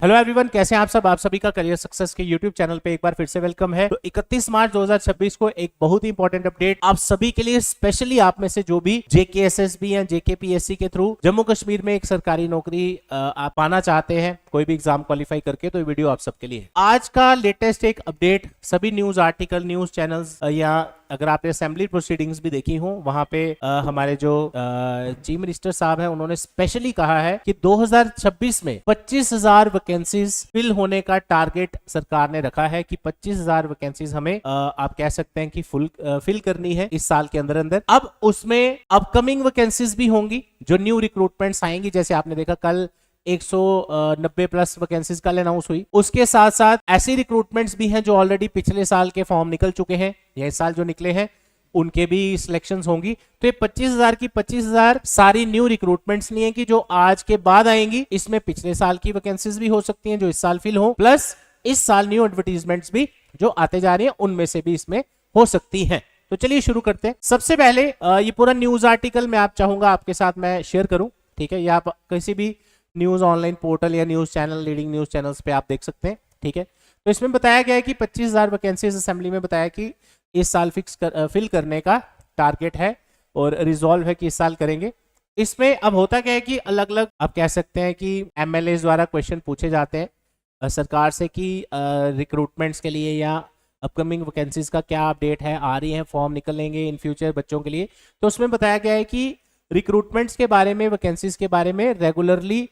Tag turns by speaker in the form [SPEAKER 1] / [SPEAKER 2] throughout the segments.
[SPEAKER 1] Hello everyone, कैसे हैं आप सब। आप सभी का करियर सक्सेस के यूट्यूब चैनल पे एक बार फिर से वेलकम है। तो 31 मार्च 2026 को एक बहुत ही इंपॉर्टेंट अपडेट आप सभी के लिए, स्पेशली आप में से जो भी जेकेएसएसबी या जेकेपीएससी के थ्रू जम्मू कश्मीर में एक सरकारी नौकरी आप पाना चाहते हैं, कोई भी एग्जाम क्वालिफाई करके, तो ये वीडियो आप सबके लिए। आज का लेटेस्ट एक अपडेट सभी न्यूज आर्टिकल, न्यूज चैनल्स या अगर आपने असेंबली प्रोसीडिंग्स भी देखी हो, वहां पे हमारे जो चीफ मिनिस्टर साहब हैं, उन्होंने स्पेशली कहा है कि 2026 में 25,000 वैकेंसीज फिल होने का टारगेट सरकार ने रखा है कि 25,000 वैकेंसीज हमें आप कह सकते हैं कि फिल करनी है इस साल के अंदर अंदर। अब उसमें अपकमिंग वैकेंसीज भी होंगी, जो न्यू रिक्रूटमेंट्स आएंगी, जैसे आपने देखा कल 190 प्लस वैकेंसीज कल अनाउंस हुई। उसके साथ साथ ऐसी रिक्रूटमेंट्स भी हैं जो ऑलरेडी पिछले साल के फॉर्म निकल चुके हैं या इस साल जो निकले हैं उनके भी सिलेक्शंस होंगी। तो ये 25,000 की 25,000 सारी न्यू रिक्रूटमेंट्स नहीं है कि जो आज के बाद आएंगी, इसमें पिछले साल की वैकेंसीज भी हो सकती हैं जो इस साल फिल हो, प्लस इस साल न्यू एडवर्टीजमेंट्स भी जो आते जा रही हैं उनमें से भी इसमें हो सकती हैं। तो चलिए शुरू करते हैं। सबसे पहले ये पूरा न्यूज आर्टिकल मैं आप चाहूंगा आपके साथ मैं शेयर करूं, ठीक है। या आप किसी भी न्यूज ऑनलाइन पोर्टल या news channel, leading news channels पे आप देख सकते हैं, ठीक है। तो इसमें बताया गया है कि 25,000 वैकेंसीज असेंबली में बताया कि इस साल फिल करने का टारगेट है और रिजॉल्व है कि इस साल करेंगे। इसमें अब होता क्या है कि अलग अलग आप कह सकते हैं कि एमएलए द्वारा क्वेश्चन पूछे जाते हैं सरकार से कि रिक्रूटमेंट्स के लिए या अपकमिंग वैकेंसीज का क्या अपडेट है, आ रही है, फॉर्म निकलेंगे इन फ्यूचर बच्चों के लिए। तो उसमें बताया गया है कि रिक्रूटमेंट्स के बारे में, वैकेंसीज के बारे में रेगुलरली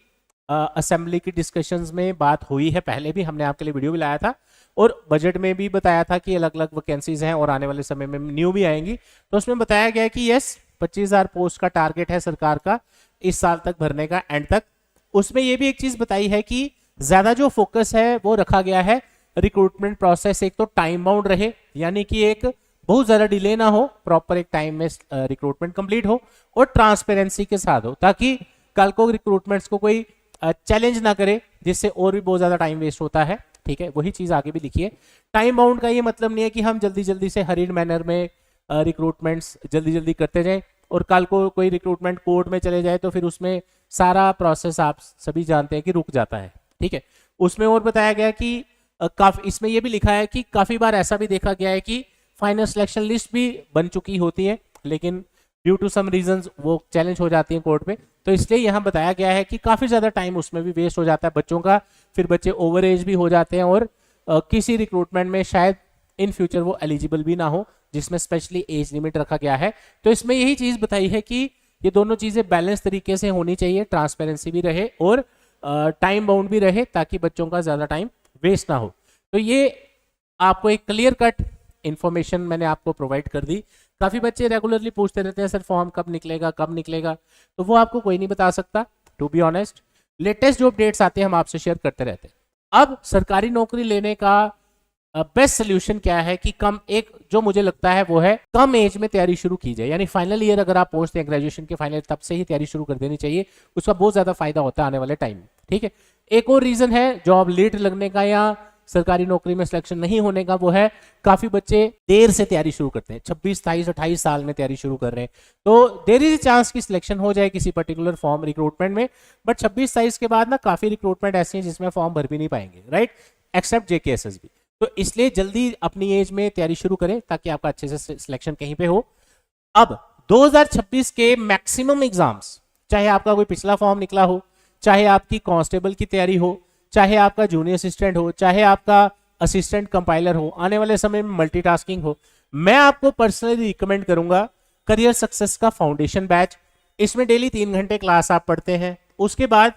[SPEAKER 1] असेंबली की डिस्कशंस में बात हुई है। पहले भी हमने आपके लिए वीडियो भी लाया था और बजट में भी बताया था कि अलग अलग वैकेंसीज हैं और आने वाले समय में न्यू भी आएंगी। तो उसमें बताया गया है कि यस, 25,000 पोस्ट का टारगेट है सरकार का इस साल तक भरने का, एंड तक। उसमें ये भी एक चीज बताई है कि ज्यादा जो फोकस है वो रखा गया है रिक्रूटमेंट प्रोसेस एक तो टाइम बाउंड रहे, यानी कि एक बहुत ज्यादा डिले ना हो, प्रॉपर एक टाइम में रिक्रूटमेंट कंप्लीट हो और ट्रांसपेरेंसी के साथ हो, ताकि कल को रिक्रूटमेंट्स को कोई चैलेंज ना करे जिससे और भी बहुत ज्यादा टाइम वेस्ट होता है, ठीक है। वही चीज आगे भी लिखी है। टाइम बाउंड का ये मतलब नहीं है कि हम जल्दी जल्दी से हरीड मैनर में रिक्रूटमेंट्स जल्दी जल्दी करते जाएं और कल को कोई रिक्रूटमेंट कोर्ट में चले जाए तो फिर उसमें सारा प्रोसेस आप सभी जानते हैं कि रुक जाता है, ठीक है। उसमें और बताया गया कि काफी, इसमें यह भी लिखा है कि काफी बार ऐसा भी देखा गया है कि फाइनल सिलेक्शन लिस्ट भी बन चुकी होती है, लेकिन ड्यू टू सम रीजंस वो चैलेंज हो जाती है कोर्ट में। तो इसलिए यहाँ बताया गया है कि काफी ज्यादा टाइम उसमें भी वेस्ट हो जाता है बच्चों का, फिर बच्चे ओवर एज भी हो जाते हैं और किसी रिक्रूटमेंट में शायद इन फ्यूचर वो एलिजिबल भी ना हो, जिसमें स्पेशली एज लिमिट रखा गया है। तो इसमें यही चीज बताई है कि ये दोनों चीजें बैलेंस तरीके से होनी चाहिए, ट्रांसपेरेंसी भी रहे और टाइम बाउंड भी रहे, ताकि बच्चों का ज्यादा टाइम वेस्ट ना हो। तो ये आपको एक क्लियर कट इंफॉर्मेशन मैंने आपको प्रोवाइड कर दी। काफी बच्चे रेगुलरली पूछते रहते हैं सर फॉर्म कब निकलेगा, कब निकलेगा, तो वो आपको कोई नहीं बता सकता। टू बी ऑनेस्ट, लेटेस्ट जो अपडेट्स आते हैं हम आपसे शेयर करते रहते हैं। अब सरकारी नौकरी लेने का बेस्ट सोल्यूशन क्या है कि कम, एक जो मुझे लगता है वो है कम एज में तैयारी शुरू की जाए, यानी फाइनल ईयर अगर आप पहुंचते हैं ग्रेजुएशन के फाइनल, तब से ही तैयारी शुरू कर देनी चाहिए। उसका बहुत ज्यादा फायदा होता है आने वाले टाइम में, ठीक है। एक और रीजन है जॉब लेट लगने का या सरकारी नौकरी में सिलेक्शन नहीं होने का, वो है काफी बच्चे देर से तैयारी शुरू करते हैं, 26, 27, 28 साल में तैयारी शुरू कर रहे हैं। तो देयर इज चांस की सिलेक्शन हो जाए किसी पर्टिकुलर फॉर्म रिक्रूटमेंट में, बट 26, 27 के बाद ना काफी रिक्रूटमेंट ऐसी हैं जिसमें फॉर्म भर भी नहीं पाएंगे, राइट, एक्सेप्ट जेकेएसएसबी। तो इसलिए जल्दी अपनी एज में तैयारी शुरू करें ताकि आपका अच्छे से सिलेक्शन कहीं पे हो। अब 2026 के मैक्सिमम एग्जाम्स, चाहे आपका कोई पिछला फॉर्म निकला हो, चाहे आपकी कांस्टेबल की तैयारी हो, चाहे आपका जूनियर असिस्टेंट हो, चाहे आपका असिस्टेंट कंपाइलर हो, आने वाले समय में मल्टीटास्किंग हो, मैं आपको पर्सनली रिकमेंड करूंगा करियर सक्सेस का फाउंडेशन बैच। इसमें डेली 3 घंटे क्लास आप पढ़ते हैं, उसके बाद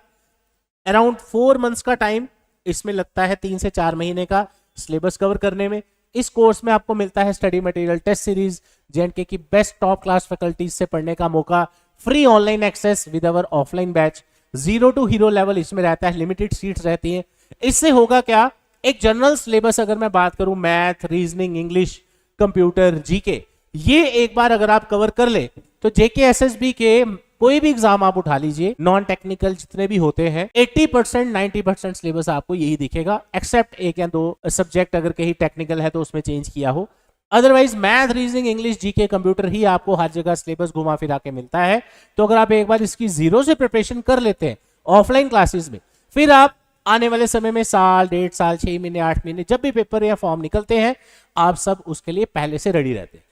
[SPEAKER 1] अराउंड 4 मंथ्स का टाइम इसमें लगता है, 3 से 4 महीने का सिलेबस कवर करने में। इस कोर्स में आपको मिलता है study material, test series, J and K की बेस्ट टॉप क्लास फैकल्टीज से पढ़ने का मौका, free online access with our offline batch, 0 to hero level इसमें रहता है, लिमिटेड सीट्स रहती हैं। इससे होगा क्या, एक जनरल सिलेबस अगर मैं बात करूं, math, reasoning, English, computer, GK, ये एक बार अगर आप कवर कर ले तो जेकेएसएसबी के कोई भी एग्जाम आप उठा लीजिए, नॉन टेक्निकल जितने भी होते हैं, 80%, 90% सिलेबस आपको यही दिखेगा, एक्सेप्ट 1 या 2 सब्जेक्ट अगर कहीं टेक्निकल है तो उसमें चेंज किया हो। Otherwise math, reasoning, English, GK, computer ही आपको हर जगह सिलेबस घुमा फिरा के मिलता है। तो अगर आप एक बार इसकी 0 से प्रिपरेशन कर लेते हैं ऑफलाइन क्लासेस में, फिर आप आने वाले समय में साल, 1.5 साल, 6 महीने, 8 महीने जब भी पेपर या फॉर्म निकलते हैं, आप सब उसके लिए पहले से रेडी रहते हैं।